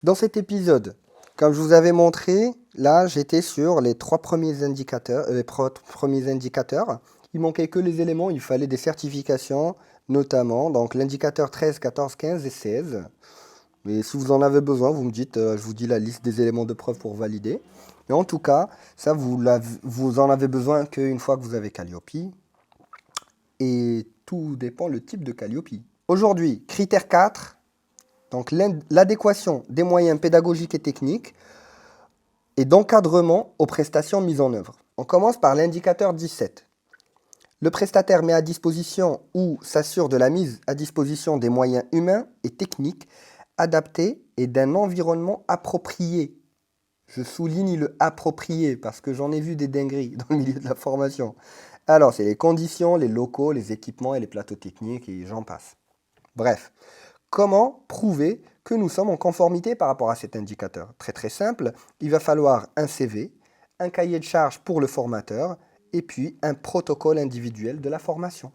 Dans cet épisode, comme je vous avais montré, là j'étais sur les trois premiers indicateurs, Il manquait que les éléments, il fallait des certifications, notamment donc l'indicateur 13, 14, 15 et 16. Mais si vous en avez besoin, vous me dites, je vous dis la liste des éléments de preuve pour valider. Mais en tout cas, ça vous en avez besoin qu'une fois que vous avez Calliope. Et tout dépend le type de Calliope. Aujourd'hui, critère 4. Donc l'adéquation des moyens pédagogiques et techniques et d'encadrement aux prestations mises en œuvre. On commence par l'indicateur 17. Le prestataire met à disposition ou s'assure de la mise à disposition des moyens humains et techniques adaptés et d'un environnement approprié. Je souligne le approprié parce que j'en ai vu des dingueries dans le milieu de la formation. Alors, c'est les conditions, les locaux, les équipements et les plateaux techniques et j'en passe. Bref, comment prouver que nous sommes en conformité par rapport à cet indicateur? Très très simple, il va falloir un CV, un cahier de charges pour le formateur et puis un protocole individuel de la formation.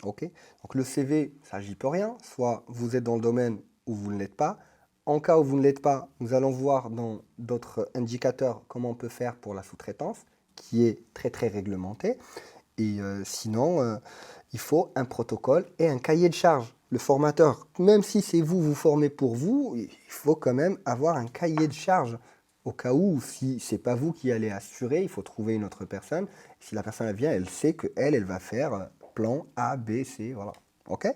Ok. Donc le CV, ça j'y peux rien, soit vous êtes dans le domaine ou vous ne l'êtes pas. En cas où vous ne l'êtes pas, nous allons voir dans d'autres indicateurs comment on peut faire pour la sous-traitance, qui est très très réglementée. Et sinon, il faut un protocole et un cahier de charges. Le formateur, même si c'est vous, vous formez pour vous, il faut quand même avoir un cahier de charges. Au cas où, si c'est pas vous qui allez assurer, il faut trouver une autre personne. Si la personne elle vient, elle sait qu'elle, elle va faire plan A, B, C, voilà. OK?